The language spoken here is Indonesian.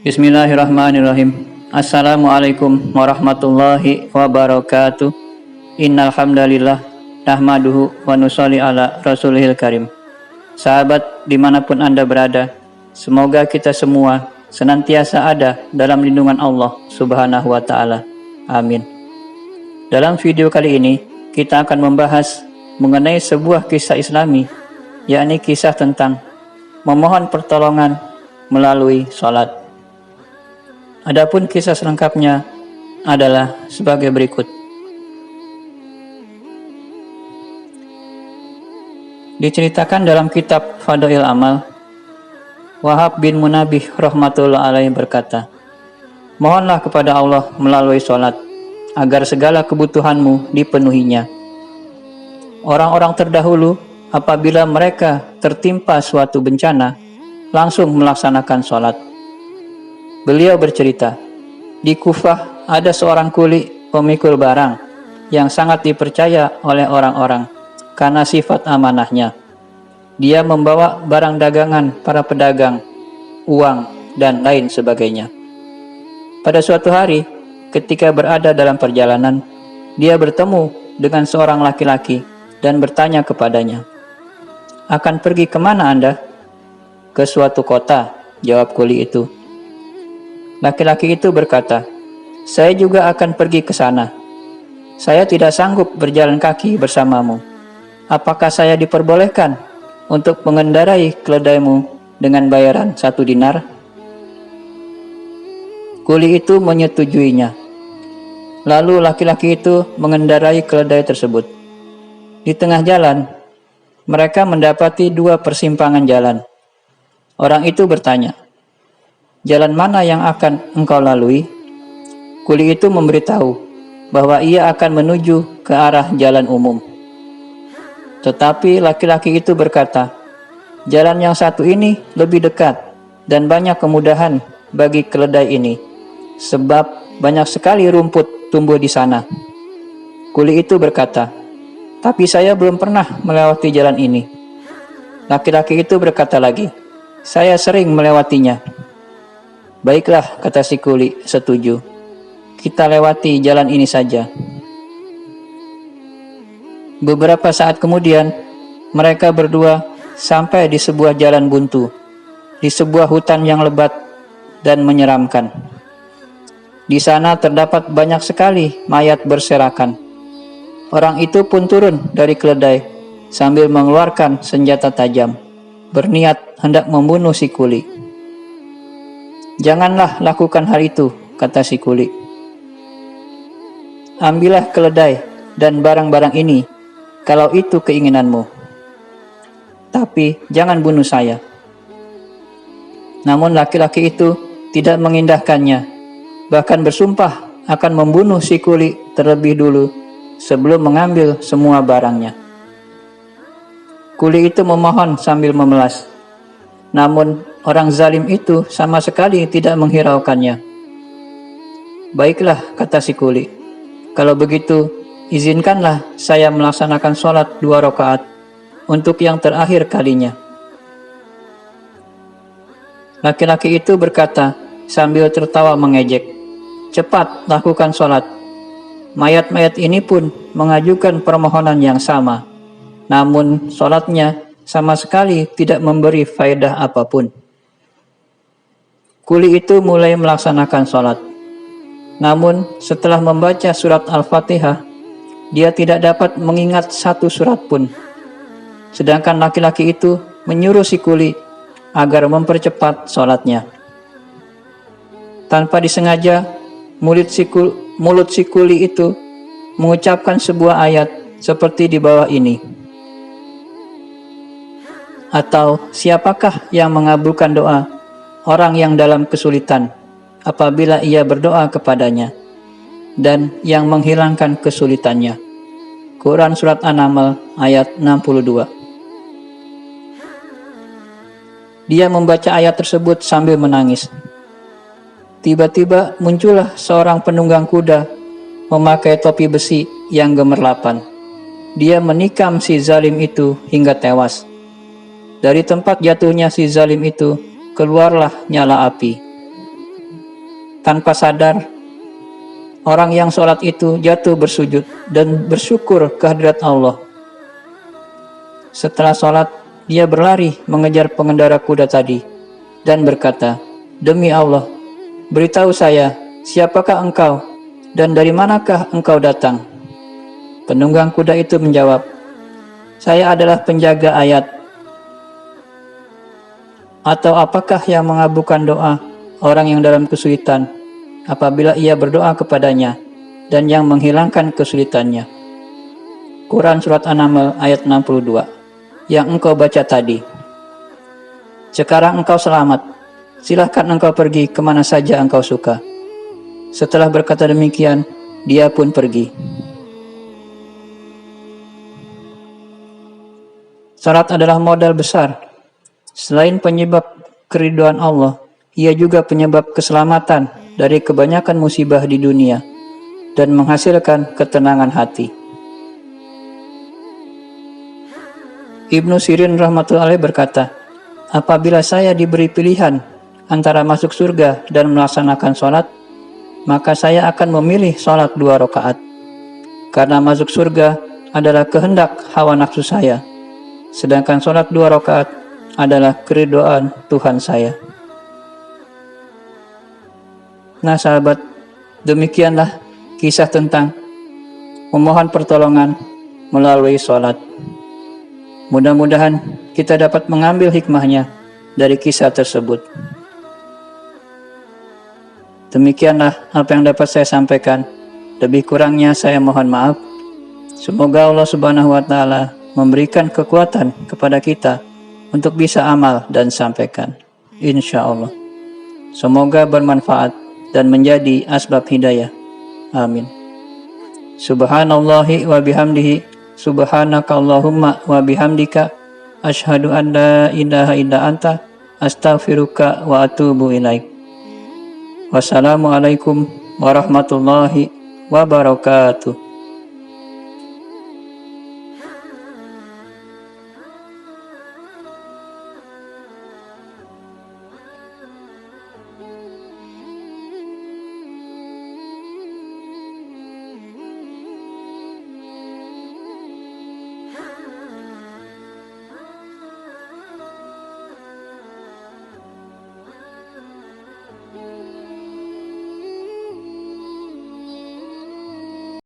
Bismillahirrahmanirrahim. Assalamualaikum warahmatullahi wabarakatuh. Innal hamdalillah nahmaduhu wa nusolli ala rasulihil karim. Sahabat dimanapun Anda berada, semoga kita semua senantiasa ada dalam lindungan Allah Subhanahu wa ta'ala. Amin. Dalam video kali ini kita akan membahas mengenai sebuah kisah Islami, yakni kisah tentang memohon pertolongan melalui sholat. Adapun kisah selengkapnya adalah sebagai berikut. Diceritakan dalam kitab Fadail Amal, Wahab bin Munabih rahmatullah alaihi berkata, "Mohonlah kepada Allah melalui sholat, agar segala kebutuhanmu dipenuhinya. Orang-orang terdahulu, apabila mereka tertimpa suatu bencana, langsung melaksanakan sholat." Beliau bercerita, di Kufah ada seorang kuli pemikul barang yang sangat dipercaya oleh orang-orang karena sifat amanahnya. Dia membawa barang dagangan para pedagang, uang, dan lain sebagainya. Pada suatu hari, ketika berada dalam perjalanan, dia bertemu dengan seorang laki-laki dan bertanya kepadanya, "Akan pergi kemana Anda?" "Ke suatu kota," jawab kuli itu. Laki-laki itu berkata, "Saya juga akan pergi ke sana. Saya tidak sanggup berjalan kaki bersamamu. Apakah saya diperbolehkan untuk mengendarai keledaimu dengan bayaran 1 dinar?" Kuli itu menyetujuinya. Lalu laki-laki itu mengendarai keledai tersebut. Di tengah jalan, mereka mendapati 2 persimpangan jalan. Orang itu bertanya, "Jalan mana yang akan engkau lalui?" Kuli itu memberitahu bahwa ia akan menuju ke arah jalan umum. Tetapi laki-laki itu berkata, "Jalan yang satu ini lebih dekat dan banyak kemudahan bagi keledai ini, sebab banyak sekali rumput tumbuh di sana." Kuli itu berkata, "Tapi saya belum pernah melewati jalan ini." Laki-laki itu berkata lagi, "Saya sering melewatinya." "Baiklah," kata si kuli, "setuju. Kita lewati jalan ini saja." Beberapa saat kemudian, mereka berdua sampai di sebuah jalan buntu, di sebuah hutan yang lebat dan menyeramkan. Di sana terdapat banyak sekali mayat berserakan. Orang itu pun turun dari keledai sambil mengeluarkan senjata tajam, berniat hendak membunuh si kuli. "Janganlah lakukan hal itu," kata si kuli. "Ambillah keledai dan barang-barang ini kalau itu keinginanmu. Tapi jangan bunuh saya." Namun laki-laki itu tidak mengindahkannya, bahkan bersumpah akan membunuh si kuli terlebih dulu sebelum mengambil semua barangnya. Kuli itu memohon sambil memelas. Namun orang zalim itu sama sekali tidak menghiraukannya. "Baiklah," kata si kuli, "kalau begitu izinkanlah saya melaksanakan sholat 2 rakaat untuk yang terakhir kalinya." Laki-laki itu berkata sambil tertawa mengejek, "Cepat lakukan sholat." Mayat-mayat ini pun mengajukan permohonan yang sama, namun sholatnya sama sekali tidak memberi faedah apapun. Kuli itu mulai melaksanakan sholat. Namun setelah membaca surat Al-Fatihah, dia tidak dapat mengingat 1 surat pun. Sedangkan laki-laki itu menyuruh si kuli agar mempercepat sholatnya. Tanpa disengaja, mulut si kuli itu mengucapkan sebuah ayat seperti di bawah ini. Atau siapakah yang mengabulkan doa orang yang dalam kesulitan apabila ia berdoa kepadanya? dan yang menghilangkan kesulitannya. Quran Surat An-Naml ayat 62. Dia membaca ayat tersebut sambil menangis. Tiba-tiba muncullah seorang penunggang kuda memakai topi besi yang gemerlapan. Dia menikam si zalim itu hingga tewas. Dari tempat jatuhnya si zalim itu keluarlah nyala api. Tanpa sadar, orang yang sholat itu jatuh bersujud dan bersyukur kehadirat Allah. Setelah sholat, dia berlari mengejar pengendara kuda tadi dan berkata, "Demi Allah, beritahu saya, siapakah engkau dan dari manakah engkau datang?" Penunggang kuda itu menjawab, "Saya adalah penjaga ayat." Atau apakah yang mengabulkan doa orang yang dalam kesulitan apabila ia berdoa kepadanya dan yang menghilangkan kesulitannya? Quran Surat An-Naml ayat 62 yang engkau baca tadi. Sekarang engkau selamat, silahkan engkau pergi kemana saja engkau suka. Setelah berkata demikian, dia pun pergi. Salat adalah modal besar. Selain penyebab keridhaan Allah, ia juga penyebab keselamatan dari kebanyakan musibah di dunia dan menghasilkan ketenangan hati. Ibnu Sirin rahmatullahi alaih berkata, apabila saya diberi pilihan antara masuk surga dan melaksanakan sholat, maka saya akan memilih sholat 2 rakaat. Karena masuk surga adalah kehendak hawa nafsu saya, sedangkan sholat 2 rakaat adalah keridhaan Tuhan saya. Nah sahabat, demikianlah kisah tentang memohon pertolongan melalui sholat. Mudah-mudahan kita dapat mengambil hikmahnya dari kisah tersebut. Demikianlah apa yang dapat saya sampaikan. Lebih kurangnya saya mohon maaf. Semoga Allah Subhanahu wa Ta'ala memberikan kekuatan kepada kita untuk bisa amal dan sampaikan. Insya Allah. Semoga bermanfaat dan menjadi asbab hidayah. Amin. Subhanallahi wa bihamdihi. Subhanaka Allahumma wa bihamdika asyhadu an la ilaha illa anta astaghfiruka wa atubu ilaik. Wassalamualaikum warahmatullahi wabarakatuh.